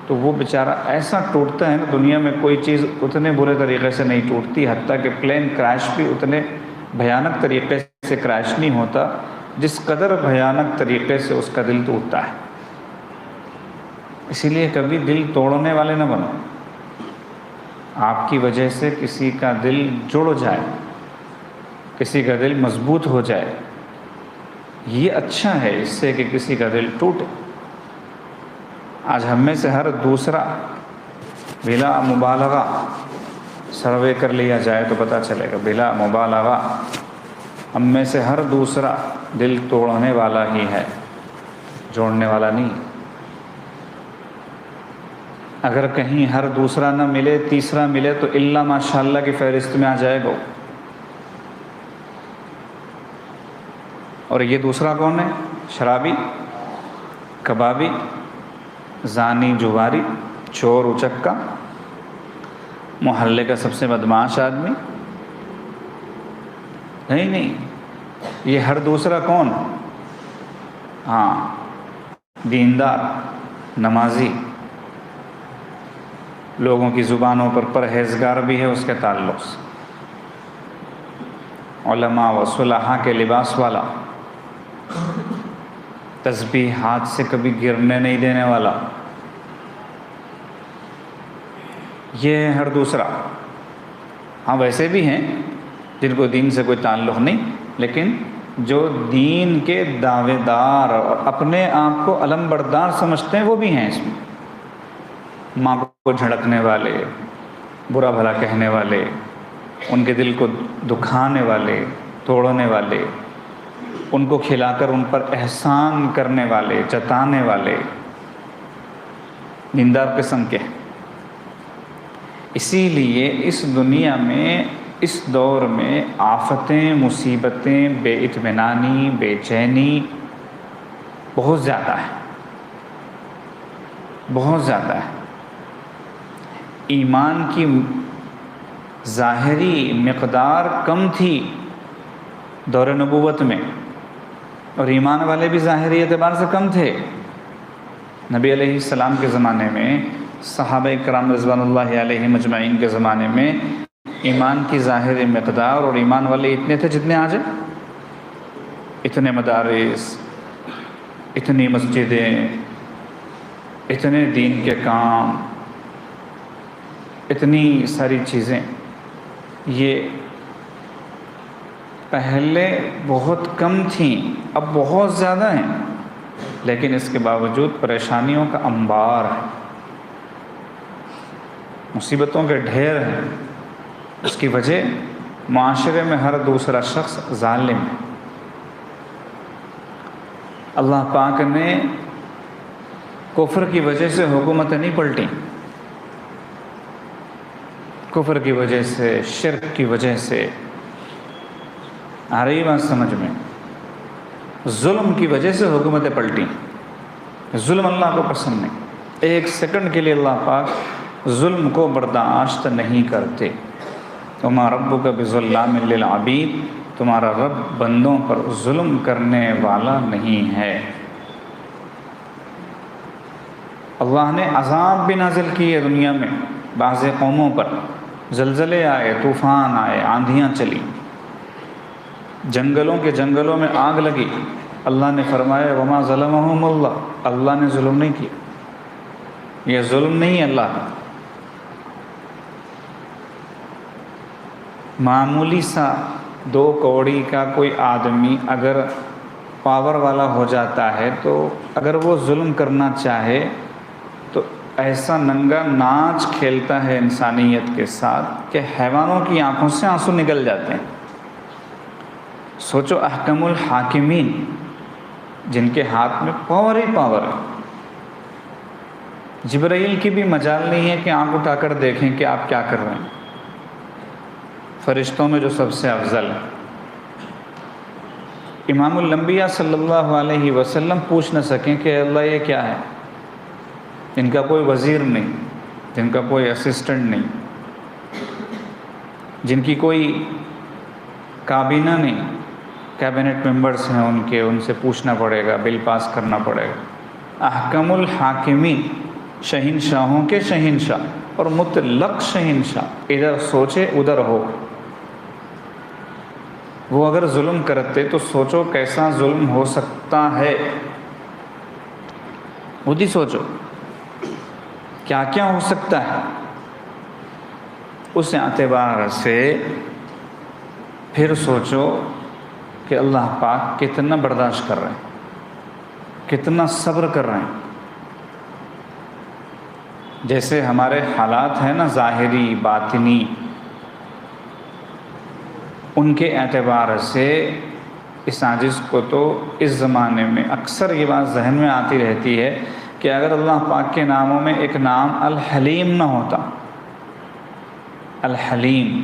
تو وہ بیچارہ ایسا ٹوٹتا ہے نا، دنیا میں کوئی چیز اتنے برے طریقے سے نہیں ٹوٹتی، حتیٰ کہ پلین کریش بھی اتنے بھیانک طریقے سے کریش نہیں ہوتا جس قدر بھیانک طریقے سے اس کا دل ٹوٹتا ہے۔ اسی لیے کبھی دل توڑنے والے نہ بنو۔ آپ کی وجہ سے کسی کا دل جڑ جائے، کسی کا دل مضبوط ہو جائے، یہ اچھا ہے اس سے کہ کسی کا دل ٹوٹے۔ آج ہم میں سے ہر دوسرا بلا مبالغہ سروے کر لیا جائے تو پتہ چلے گا، بلا مبالغہ ہم میں سے ہر دوسرا دل توڑنے والا ہی ہے، جوڑنے والا نہیں۔ اگر کہیں ہر دوسرا نہ ملے، تیسرا ملے تو الا ماشاءاللہ کی فہرست میں آ جائے گا۔ اور یہ دوسرا کون ہے؟ شرابی، کبابی، زانی، جواری، چور، اچکا، محلے کا سب سے بدمعاش آدمی؟ نہیں، یہ ہر دوسرا کون؟ ہاں، دیندار، نمازی، لوگوں کی زبانوں پر پرہیزگار بھی ہے اس کے تعلق سے، علماء و صلحاء کے لباس والا، تسبیح ہاتھ سے کبھی گرنے نہیں دینے والا، یہ ہے ہر دوسرا۔ ہاں ویسے بھی ہیں جن کو دین سے کوئی تعلق نہیں، لیکن جو دین کے دعوے دار اور اپنے آپ کو علم بردار سمجھتے ہیں وہ بھی ہیں اس میں۔ ماں کو جھڑکنے والے، برا بھلا کہنے والے، ان کے دل کو دکھانے والے، توڑنے والے، ان کو کھلا کر ان پر احسان کرنے والے، جتانے والے، دیندار قسم کے۔ اسی لیے اس دنیا میں، اس دور میں آفتیں، مصیبتیں، بے اطمینانی، بے چینی بہت زیادہ ہے، بہت زیادہ ہے۔ ایمان کی ظاہری مقدار کم تھی دور نبوت میں، اور ایمان والے بھی ظاہری اعتبار سے کم تھے۔ نبی علیہ السلام کے زمانے میں، صحابہ کرام رضوان اللہ علیہم اجمعین کے زمانے میں ایمان کی ظاہری مقدار اور ایمان والے اتنے تھے جتنے آج ہیں۔ اتنے مدارس، اتنی مسجدیں، اتنے دین کے کام، اتنی ساری چیزیں، یہ پہلے بہت کم تھیں، اب بہت زیادہ ہیں، لیکن اس کے باوجود پریشانیوں کا انبار ہے، مصیبتوں کے ڈھیر ہیں۔ اس کی وجہ معاشرے میں ہر دوسرا شخص ظالم ہے۔ اللہ پاک نے کفر کی وجہ سے حکومتیں نہیں پلٹیں، کفر کی وجہ سے، شرک کی وجہ سے، آ رہی بات سمجھ میں؟ ظلم کی وجہ سے حکومتیں پلٹیں۔ ظلم اللہ کو پسند نہیں، ایک سیکنڈ کے لیے اللہ پاک ظلم کو برداشت نہیں کرتے۔ وما ربک بظلام للعبید، تمہارا رب بندوں پر ظلم کرنے والا نہیں ہے۔ اللہ نے عذاب بھی نازل کیے دنیا میں بعض قوموں پر، زلزلے آئے، طوفان آئے، آندھیاں چلی، جنگلوں کے جنگلوں میں آگ لگی۔ اللہ نے فرمایا وما ظلمہم اللہ، اللہ نے ظلم نہیں کیا، یہ ظلم نہیں ہے اللہ کا۔ معمولی سا 2 کوڑی کا کوئی آدمی اگر پاور والا ہو جاتا ہے تو اگر وہ ظلم کرنا چاہے تو ایسا ننگا ناچ کھیلتا ہے انسانیت کے ساتھ کہ حیوانوں کی آنکھوں سے آنسو نکل جاتے ہیں۔ سوچو احکم الحاکمین جن کے ہاتھ میں پاور ہی پاور ہے، جبرائیل کی بھی مجال نہیں ہے کہ آنکھ اٹھا کر دیکھیں کہ آپ کیا کر رہے ہیں، فرشتوں میں جو سب سے افضل ہے۔ امام الانبیاء صلی اللہ علیہ وسلم پوچھ نہ سکیں کہ اللہ یہ کیا ہے، جن کا کوئی وزیر نہیں، جن کا کوئی اسسٹنٹ نہیں، جن کی کوئی کابینہ نہیں، کیبنٹ ممبرز ہیں ان کے، ان سے پوچھنا پڑے گا، بل پاس کرنا پڑے گا۔ احکم الحاکمین شہنشاہوں کے شہنشاہ اور مطلق شہنشاہ، ادھر سوچے ادھر ہو۔ وہ اگر ظلم کرتے تو سوچو کیسا ظلم ہو سکتا ہے، خود ہی سوچو کیا کیا ہو سکتا ہے۔ اس اعتبار سے پھر سوچو کہ اللہ پاک کتنا برداشت کر رہے ہیں، کتنا صبر کر رہے ہیں۔ جیسے ہمارے حالات ہیں نا، ظاہری باطنی، ان کے اعتبار سے اس عاجز کو تو اس زمانے میں اکثر یہ بات ذہن میں آتی رہتی ہے کہ اگر اللہ پاک کے ناموں میں ایک نام الحلیم نہ ہوتا، الحلیم،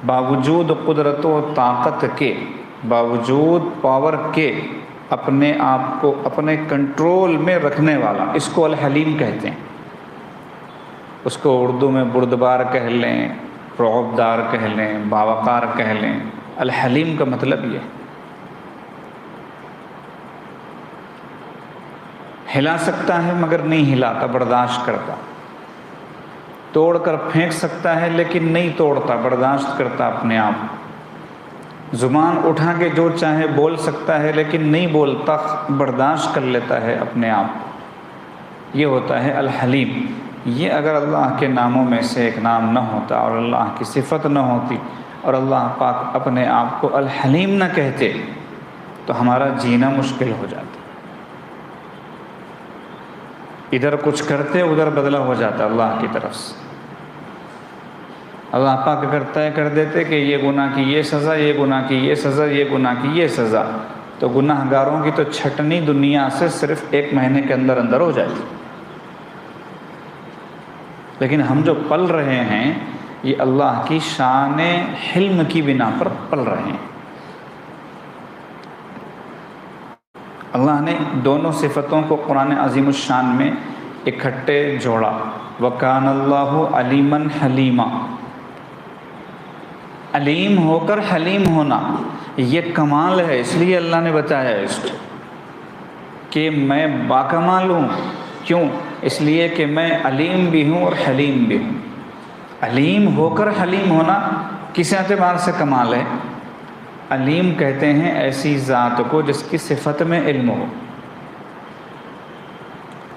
باوجود قدرت و طاقت کے، باوجود پاور کے، اپنے آپ کو اپنے کنٹرول میں رکھنے والا، اس کو الحلیم کہتے ہیں۔ اس کو اردو میں بردبار کہہ لیں، رعبدار کہہ لیں، باوقار کہہ لیں، الحلیم کا مطلب یہ ہے۔ ہلا سکتا ہے مگر نہیں ہلاتا، برداشت کرتا، توڑ کر پھینک سکتا ہے لیکن نہیں توڑتا، برداشت کرتا اپنے آپ۔ زبان اٹھا کے جو چاہے بول سکتا ہے لیکن نہیں بولتا، برداشت کر لیتا ہے اپنے آپ۔ یہ ہوتا ہے الحلیم۔ یہ اگر اللہ کے ناموں میں سے ایک نام نہ ہوتا اور اللہ کی صفت نہ ہوتی اور اللہ پاک اپنے آپ کو الحلیم نہ کہتے تو ہمارا جینا مشکل ہو جاتا۔ ادھر کچھ کرتے ادھر بدلہ ہو جاتا اللہ کی طرف سے۔ اللہ پاک اگر طے کر دیتے کہ یہ گناہ کی یہ سزا، یہ گناہ کی یہ سزا، یہ گناہ کی یہ سزا، تو گناہ گاروں کی تو چھٹنی دنیا سے صرف 1 مہینے کے اندر اندر ہو جاتی۔ لیکن ہم جو پل رہے ہیں یہ اللہ کی شان حلم کی بنا پر پل رہے ہیں۔ اللہ نے دونوں صفتوں کو قرآن عظیم الشان میں اکٹھے جوڑا، وَكَانَ اللَّهُ عَلِيمًا حَلِيمًا۔ علیم ہو کر حلیم ہونا یہ کمال ہے، اس لیے اللہ نے بتایا اس کو کہ میں باکمال ہوں۔ کیوں؟ اس لیے کہ میں علیم بھی ہوں اور حلیم بھی ہوں۔ علیم ہو کر حلیم ہونا کس اعتبار سے کمال ہے؟ علیم کہتے ہیں ایسی ذات کو جس کی صفت میں علم ہو۔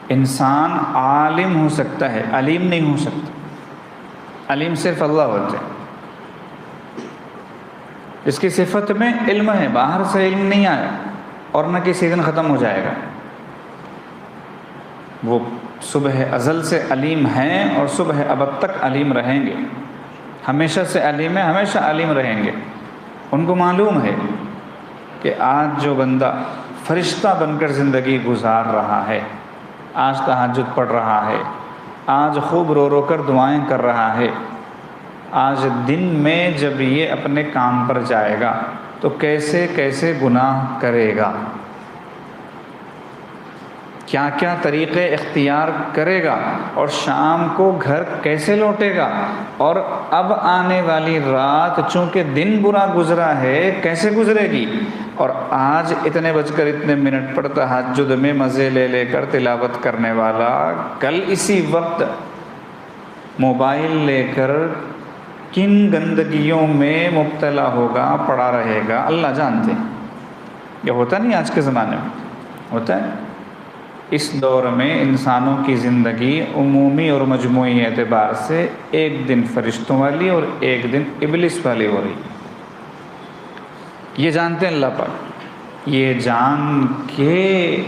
انسان عالم ہو سکتا ہے، علیم نہیں ہو سکتا۔ علیم صرف اللہ ہوتے ہیں جس کی صفت میں علم ہے، باہر سے علم نہیں آیا اور نہ کسی دن ختم ہو جائے گا۔ وہ صبح ازل سے علیم ہیں اور صبح ابد تک علیم رہیں گے، ہمیشہ سے علیم ہیں، ہمیشہ علیم رہیں گے۔ ان کو معلوم ہے کہ آج جو بندہ فرشتہ بن کر زندگی گزار رہا ہے، آج تہجد پڑھ رہا ہے، آج خوب رو رو کر دعائیں کر رہا ہے، آج دن میں جب یہ اپنے کام پر جائے گا تو کیسے کیسے گناہ کرے گا، کیا کیا طریقے اختیار کرے گا، اور شام کو گھر کیسے لوٹے گا، اور اب آنے والی رات چونکہ دن برا گزرا ہے کیسے گزرے گی، اور آج اتنے بج کر اتنے منٹ پر تہجد میں مزے لے لے کر تلاوت کرنے والا کل اسی وقت موبائل لے کر کن گندگیوں میں مبتلا ہوگا، پڑا رہے گا، اللہ جانتے ہیں۔ یہ ہوتا نہیں آج کے زمانے میں، ہوتا ہے۔ اس دور میں انسانوں کی زندگی عمومی اور مجموعی اعتبار سے ایک دن فرشتوں والی اور ایک دن ابلیس والی ہو رہی، یہ جانتے ہیں اللہ پاک۔ یہ جان کے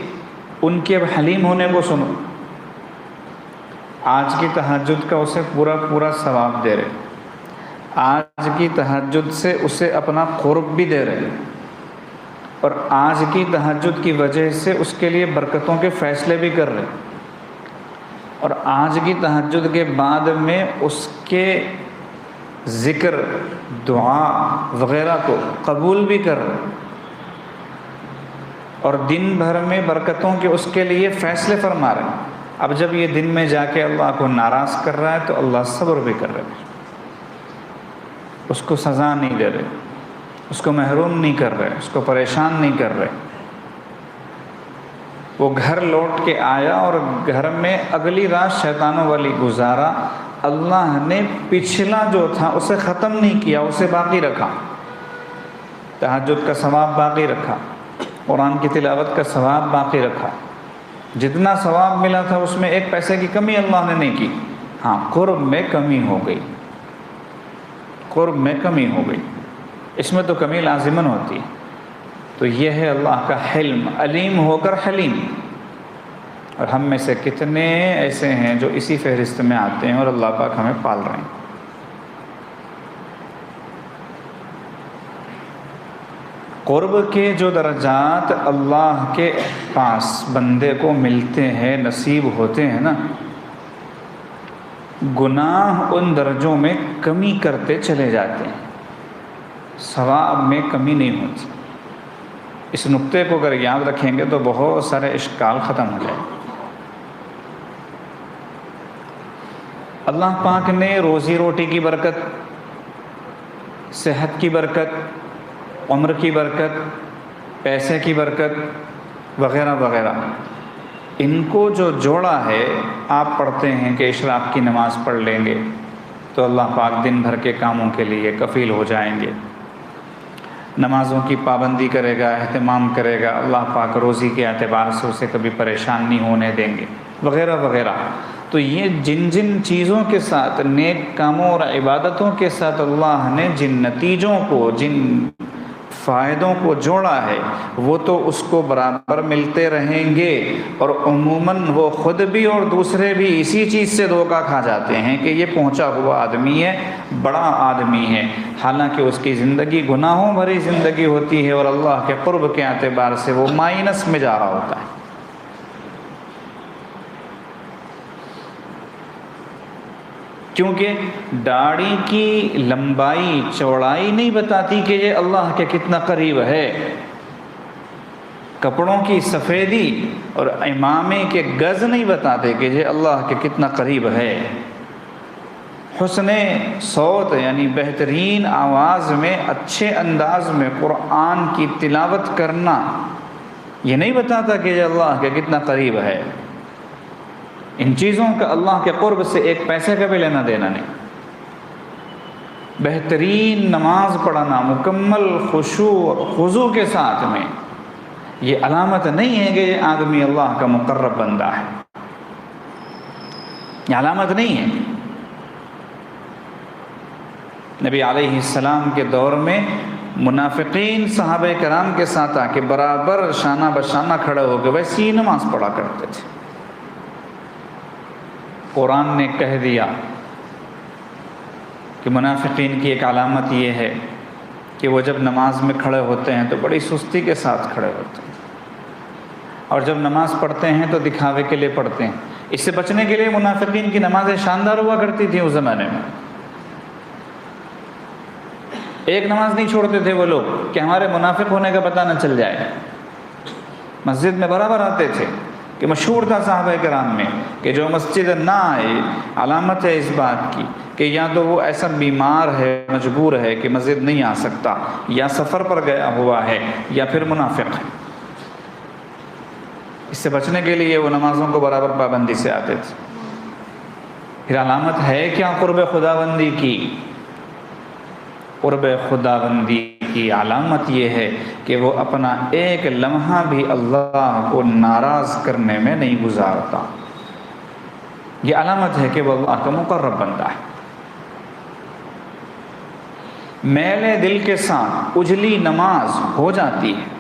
ان کے اب حلیم ہونے کو سنو، آج کی تہجد کا اسے پورا پورا ثواب دے رہے، آج کی تہجد سے اسے اپنا قرب بھی دے رہے، اور آج کی تہجد کی وجہ سے اس کے لیے برکتوں کے فیصلے بھی کر رہے، اور آج کی تہجد کے بعد میں اس کے ذکر، دعا وغیرہ کو قبول بھی کر رہے، اور دن بھر میں برکتوں کے اس کے لیے فیصلے فرما رہے۔ اب جب یہ دن میں جا کے اللہ کو ناراض کر رہا ہے تو اللہ صبر بھی کر رہے، اس کو سزا نہیں دے رہے، اس کو محروم نہیں کر رہے، اس کو پریشان نہیں کر رہے۔ وہ گھر لوٹ کے آیا اور گھر میں اگلی رات شیطانوں والی گزارا، اللہ نے پچھلا جو تھا اسے ختم نہیں کیا، اسے باقی رکھا، تہجد کا ثواب باقی رکھا، قرآن کی تلاوت کا ثواب باقی رکھا، جتنا ثواب ملا تھا اس میں 1 پیسے کی کمی اللہ نے نہیں کی۔ ہاں قرب میں کمی ہو گئی، قرب میں کمی ہو گئی، اس میں تو کمی لازماً ہوتی ہے۔ تو یہ ہے اللہ کا حلم، علیم ہو کر حلیم۔ اور ہم میں سے کتنے ایسے ہیں جو اسی فہرست میں آتے ہیں اور اللہ پاک ہمیں پال رہے ہیں۔ قرب کے جو درجات اللہ کے پاس بندے کو ملتے ہیں، نصیب ہوتے ہیں نا، گناہ ان درجوں میں کمی کرتے چلے جاتے ہیں، ثواب میں کمی نہیں ہوتی۔ اس نقطے کو اگر یاد رکھیں گے تو بہت سارے اشکال ختم ہو جائیں۔ اللہ پاک نے روزی روٹی کی برکت، صحت کی برکت، عمر کی برکت، پیسے کی برکت وغیرہ وغیرہ، ان کو جو جوڑا ہے، آپ پڑھتے ہیں کہ اشراق کی نماز پڑھ لیں گے تو اللہ پاک دن بھر کے کاموں کے لیے کفیل ہو جائیں گے، نمازوں کی پابندی کرے گا، اہتمام کرے گا، اللہ پاک روزی کے اعتبار سے اسے کبھی پریشان نہیں ہونے دیں گے، وغیرہ وغیرہ۔ تو یہ جن جن چیزوں کے ساتھ، نیک کاموں اور عبادتوں کے ساتھ اللہ نے جن نتیجوں کو، جن فائدوں کو جوڑا ہے، وہ تو اس کو برابر ملتے رہیں گے، اور عموماً وہ خود بھی اور دوسرے بھی اسی چیز سے دھوکہ کھا جاتے ہیں کہ یہ پہنچا ہوا آدمی ہے، بڑا آدمی ہے، حالانکہ اس کی زندگی گناہوں بھری زندگی ہوتی ہے اور اللہ کے قرب کے اعتبار سے وہ مائنس میں جا رہا ہوتا ہے۔ کیونکہ داڑھی کی لمبائی چوڑائی نہیں بتاتی کہ یہ اللہ کے کتنا قریب ہے، کپڑوں کی سفیدی اور امامے کے گز نہیں بتاتے کہ یہ اللہ کے کتنا قریب ہے، حسن صوت یعنی بہترین آواز میں، اچھے انداز میں قرآن کی تلاوت کرنا یہ نہیں بتاتا کہ یہ اللہ کے کتنا قریب ہے۔ ان چیزوں کا اللہ کے قرب سے 1 پیسے کا بھی لینا دینا نہیں۔ بہترین نماز پڑھنا مکمل خضوع کے ساتھ میں، یہ علامت نہیں ہے کہ یہ آدمی اللہ کا مقرب بندہ ہے، یہ علامت نہیں ہے۔ نبی علیہ السلام کے دور میں منافقین صحابہ کرام کے ساتھ آ کے برابر شانہ بشانہ کھڑے ہو کے ویسے ہی نماز پڑھا کرتے تھے۔ قرآن نے کہہ دیا کہ منافقین کی ایک علامت یہ ہے کہ وہ جب نماز میں کھڑے ہوتے ہیں تو بڑی سستی کے ساتھ کھڑے ہوتے ہیں، اور جب نماز پڑھتے ہیں تو دکھاوے کے لیے پڑھتے ہیں۔ اس سے بچنے کے لیے منافقین کی نمازیں شاندار ہوا کرتی تھیں اس زمانے میں۔ ایک نماز نہیں چھوڑتے تھے وہ لوگ کہ ہمارے منافق ہونے کا پتہ نہ چل جائے، مسجد میں برابر آتے تھے۔ کہ مشہور تھا صحابہ کرام میں کہ جو مسجد نہ آئے، علامت ہے اس بات کی کہ یا تو وہ ایسا بیمار ہے، مجبور ہے کہ مسجد نہیں آ سکتا، یا سفر پر گیا ہوا ہے، یا پھر منافق ہے۔ اس سے بچنے کے لیے وہ نمازوں کو برابر پابندی سے آتے تھے۔ پھر علامت ہے کیا قرب خداوندی کی؟ قرب خداوندی کی علامت یہ ہے کہ وہ اپنا ایک لمحہ بھی اللہ کو ناراض کرنے میں نہیں گزارتا۔ یہ علامت ہے کہ وہ اللہ کا مقرب بندہ ہے۔ میلے دل کے ساتھ اجلی نماز ہو جاتی ہے،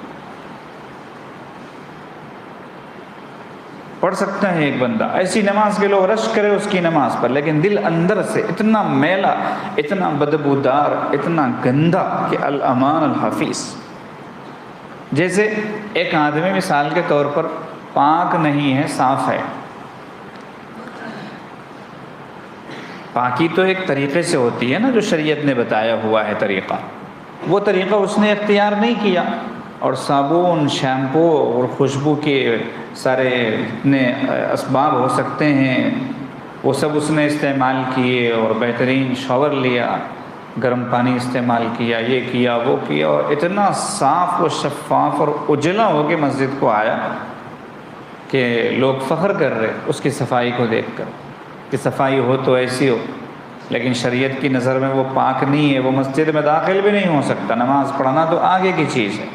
پڑھ سکتا ہے ایک بندہ ایسی نماز کے لوگ رش کرے اس کی نماز پر، لیکن دل اندر سے اتنا میلا، اتنا بدبودار، اتنا گندا کہ الامان الحفیظ۔ جیسے ایک آدمی مثال کے طور پر پاک نہیں ہے، صاف ہے۔ پاکی تو ایک طریقے سے ہوتی ہے نا جو شریعت نے بتایا ہوا ہے طریقہ، وہ طریقہ اس نے اختیار نہیں کیا، اور صابن، شیمپو اور خوشبو کے سارے اتنے اسباب ہو سکتے ہیں وہ سب اس نے استعمال کیے، اور بہترین شاور لیا، گرم پانی استعمال کیا، یہ کیا وہ کیا، اور اتنا صاف و شفاف اور اجلا ہو کے مسجد کو آیا، کہ لوگ فخر کر رہے اس کی صفائی کو دیکھ کر کہ صفائی ہو تو ایسی ہو، لیکن شریعت کی نظر میں وہ پاک نہیں ہے، وہ مسجد میں داخل بھی نہیں ہو سکتا، نماز پڑھنا تو آگے کی چیز ہے۔